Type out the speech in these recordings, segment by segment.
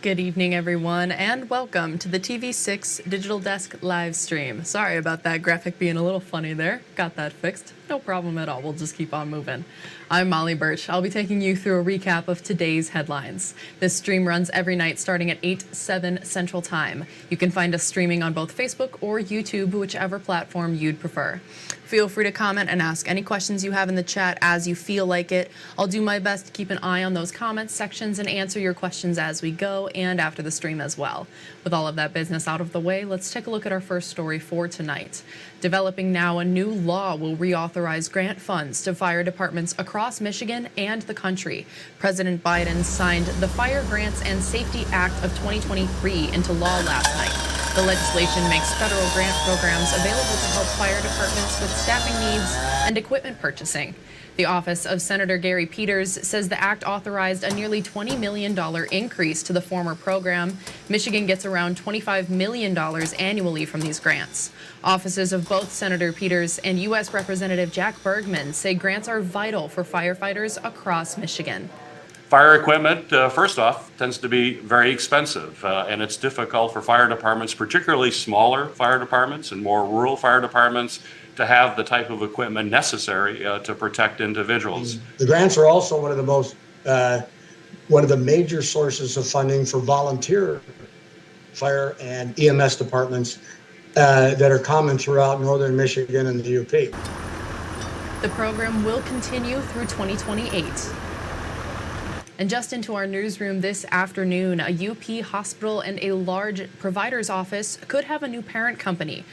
Good evening, everyone, and welcome to the TV6 Digital Desk live stream. Sorry about that graphic being a little funny there. Got that fixed. No problem at all. We'll just keep on moving. I'm Molly Birch. I'll be taking you through a recap of today's headlines. This stream runs every night starting at 8/7 Central Time. You can find us streaming on both Facebook or YouTube, whichever platform you'd prefer. Feel free to comment and ask any questions you have in the chat as you feel like it. I'll do my best to keep an eye on those comments sections and answer your questions as we go and after the stream as well. With all of that business out of the way, let's take a look at our first story for tonight. Developing now, a new law will reauthorize grant funds to fire departments across Michigan and the country. President Biden signed the Fire Grants and Safety Act of 2023 into law last night. The legislation makes federal grant programs available to help fire departments with staffing needs and equipment purchasing. The office of Senator Gary Peters says the act authorized a nearly $20 million increase to the former program. Michigan gets around $25 million annually from these grants. Offices of both Senator Peters and U.S. Representative Jack Bergman say grants are vital for firefighters across Michigan. Fire equipment, first off, tends to be very expensive, and it's difficult for fire departments, particularly smaller fire departments and more rural fire departments, to have the type of equipment necessary to protect individuals. The grants are also one of the major sources of funding for volunteer fire and EMS departments that are common throughout northern Michigan and the UP. The program will continue through 2028. And just into our newsroom this afternoon, a UP hospital and a large provider's office could have a new parent company.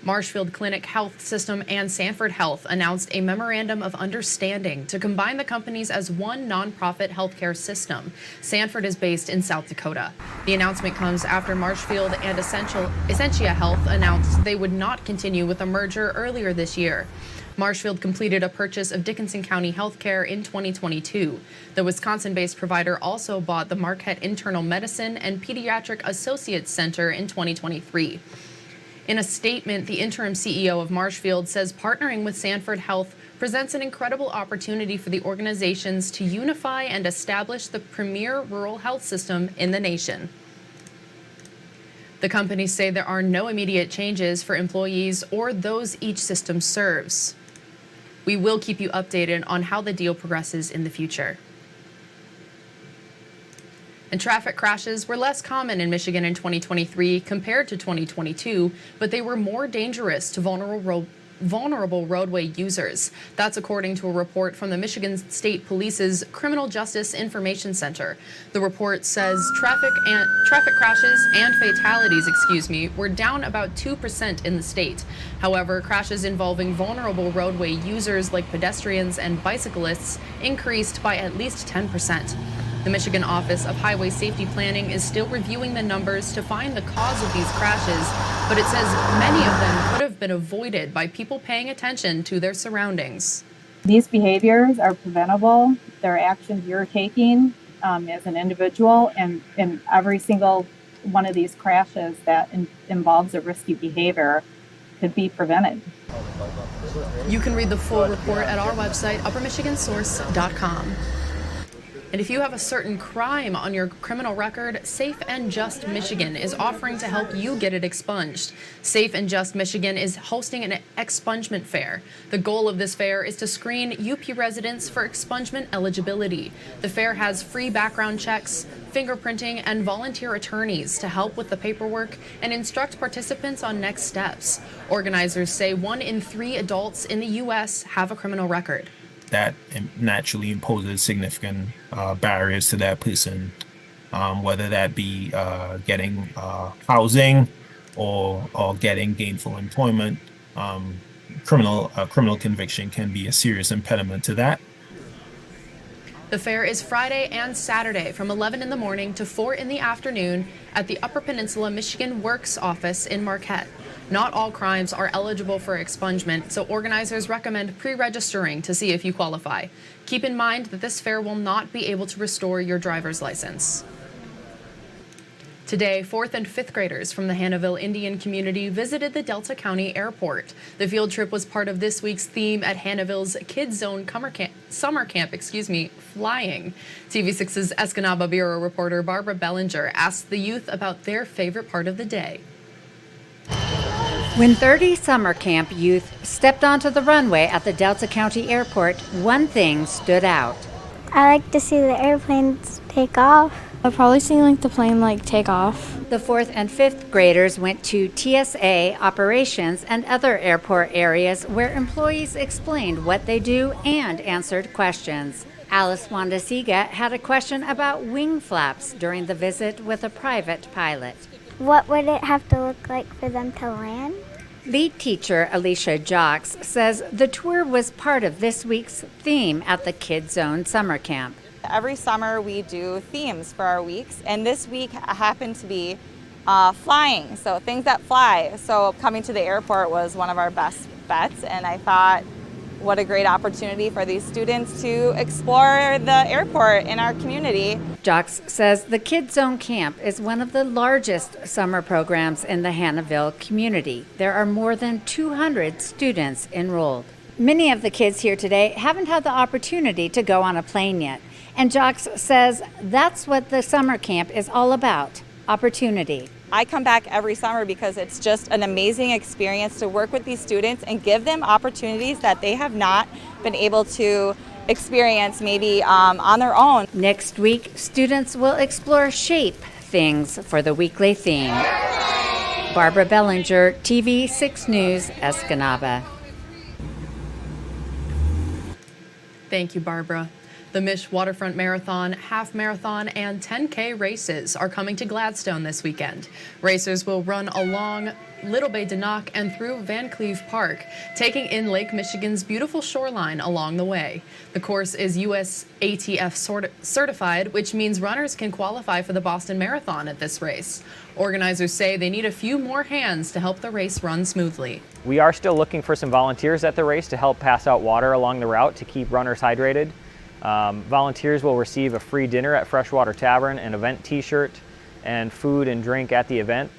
Marshfield Clinic Health System and Sanford Health announced a memorandum of understanding to combine the companies as one nonprofit healthcare system. Sanford is based in South Dakota. The announcement comes after Marshfield and Essentia Health announced they would not continue with the merger earlier this year. Marshfield completed a purchase of Dickinson County Healthcare in 2022. The Wisconsin-based provider also bought the Marquette Internal Medicine and Pediatric Associates Center in 2023. In a statement, the interim CEO of Marshfield says partnering with Sanford Health presents an incredible opportunity for the organizations to unify and establish the premier rural health system in the nation. The companies say there are no immediate changes for employees or those each system serves. We will keep you updated on how the deal progresses in the future. And traffic crashes were less common in Michigan in 2023 compared to 2022, but they were more dangerous to vulnerable roadway users. That's according to a report from the Michigan State Police's Criminal Justice Information Center. The report says traffic crashes and fatalities, were down about 2% in the state. However, crashes involving vulnerable roadway users like pedestrians and bicyclists increased by at least 10%. The Michigan Office of Highway Safety Planning is still reviewing the numbers to find the cause of these crashes, but it says many of them could have been avoided by people paying attention to their surroundings. These behaviors are preventable. They're actions you're taking as an individual, and every single one of these crashes that involves a risky behavior could be prevented. You can read the full report at our website, uppermichigansource.com. And if you have a certain crime on your criminal record, Safe and Just Michigan is offering to help you get it expunged. Safe and Just Michigan is hosting an expungement fair. The goal of this fair is to screen UP residents for expungement eligibility. The fair has free background checks, fingerprinting, and volunteer attorneys to help with the paperwork and instruct participants on next steps. Organizers say 1 in 3 adults in the U.S. have a criminal record. That naturally imposes significant barriers to that person, whether that be getting housing or getting gainful employment. Criminal conviction can be a serious impediment to that. The fair is Friday and Saturday from 11 in the morning to 4 in the afternoon at the Upper Peninsula Michigan Works office in Marquette. Not all crimes are eligible for expungement, so organizers recommend pre-registering to see if you qualify. Keep in mind that this fair will not be able to restore your driver's license. Today, 4th and 5th graders from the Hannahville Indian community visited the Delta County Airport. The field trip was part of this week's theme at Hannahville's Kids Zone summer camp, flying. TV6's Escanaba Bureau reporter Barbara Bellinger asked the youth about their favorite part of the day. When 30 summer camp youth stepped onto the runway at the Delta County Airport, one thing stood out. I like to see the airplanes take off. I've probably seen the plane take off. The 4th and 5th graders went to TSA operations and other airport areas where employees explained what they do and answered questions. Alice Wandasiga had a question about wing flaps during the visit with a private pilot. What would it have to look like for them to land? Lead teacher Alicia Jocks says the tour was part of this week's theme at the Kids Zone summer camp. Every summer we do themes for our weeks, and this week happened to be flying, so things that fly. So coming to the airport was one of our best bets, and I thought, what a great opportunity for these students to explore the airport in our community. Jocks says the Kids Zone Camp is one of the largest summer programs in the Hannahville community. There are more than 200 students enrolled. Many of the kids here today haven't had the opportunity to go on a plane yet. And Jocks says that's what the summer camp is all about, opportunity. I come back every summer because it's just an amazing experience to work with these students and give them opportunities that they have not been able to experience maybe on their own. Next week, students will explore shape things for the weekly theme. Barbara Bellinger, TV6 News, Escanaba. Thank you, Barbara. The Mish Waterfront Marathon, Half Marathon, and 10K races are coming to Gladstone this weekend. Racers will run along Little Bay Denock and through Van Cleve Park, taking in Lake Michigan's beautiful shoreline along the way. The course is US ATF certified, which means runners can qualify for the Boston Marathon at this race. Organizers say they need a few more hands to help the race run smoothly. We are still looking for some volunteers at the race to help pass out water along the route to keep runners hydrated. Volunteers will receive a free dinner at Freshwater Tavern, an event t-shirt, and food and drink at the event.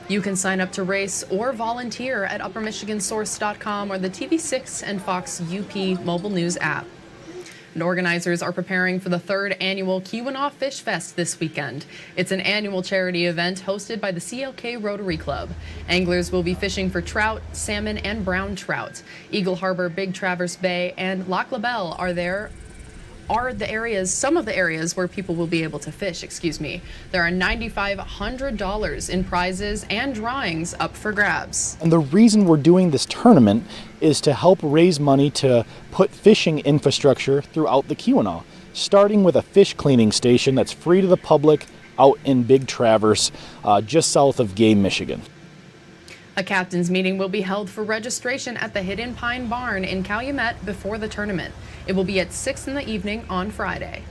You can sign up to race or volunteer at uppermichigansource.com or the TV6 and Fox UP mobile news app. And organizers are preparing for the 3rd annual Keweenaw Fish Fest this weekend. It's an annual charity event hosted by the CLK Rotary Club. Anglers will be fishing for trout, salmon, and brown trout. Eagle Harbor, Big Traverse Bay, and Lac La Belle are some of the areas where people will be able to fish, There are $9,500 in prizes and drawings up for grabs. And the reason we're doing this tournament is to help raise money to put fishing infrastructure throughout the Keweenaw, starting with a fish cleaning station that's free to the public out in Big Traverse, just south of Gay, Michigan. A captain's meeting will be held for registration at the Hidden Pine Barn in Calumet before the tournament. It will be at 6 in the evening on Friday.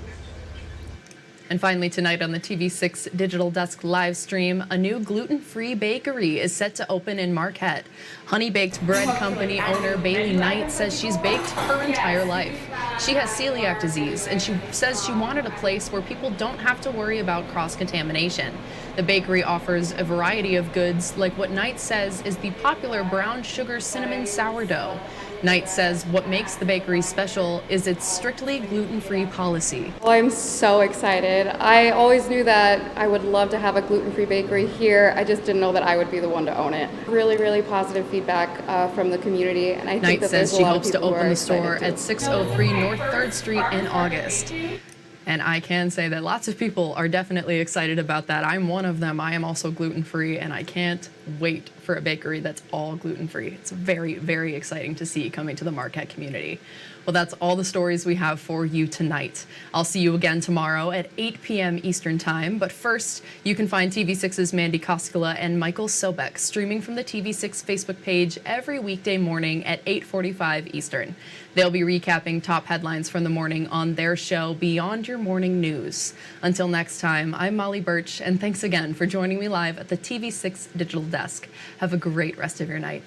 And finally tonight on the TV6 Digital Desk live stream, a new gluten-free bakery is set to open in Marquette. Honey Baked Bread Company owner Bailey Knight says she's baked her entire life. She has celiac disease, and she says she wanted a place where people don't have to worry about cross-contamination. The bakery offers a variety of goods, like what Knight says is the popular brown sugar cinnamon sourdough. Knight says what makes the bakery special is its strictly gluten-free policy. Well, I'm so excited. I always knew that I would love to have a gluten-free bakery here. I just didn't know that I would be the one to own it. Really, really positive feedback from the community, and I think that there's a lot of people who are Knight says she hopes to open the store excited at 603 North 3rd Street in August. And I can say that lots of people are definitely excited about that. I'm one of them. I am also gluten-free, and I can't wait for a bakery that's all gluten-free. It's very, very exciting to see coming to the Marquette community. Well, that's all the stories we have for you tonight. I'll see you again tomorrow at 8 p.m. Eastern Time. But first, you can find TV6's Mandy Koskela and Michael Sobek streaming from the TV6 Facebook page every weekday morning at 8:45 Eastern. They'll be recapping top headlines from the morning on their show, Beyond Your Morning News. Until next time, I'm Molly Birch, and thanks again for joining me live at the TV6 Digital Desk. Have a great rest of your night.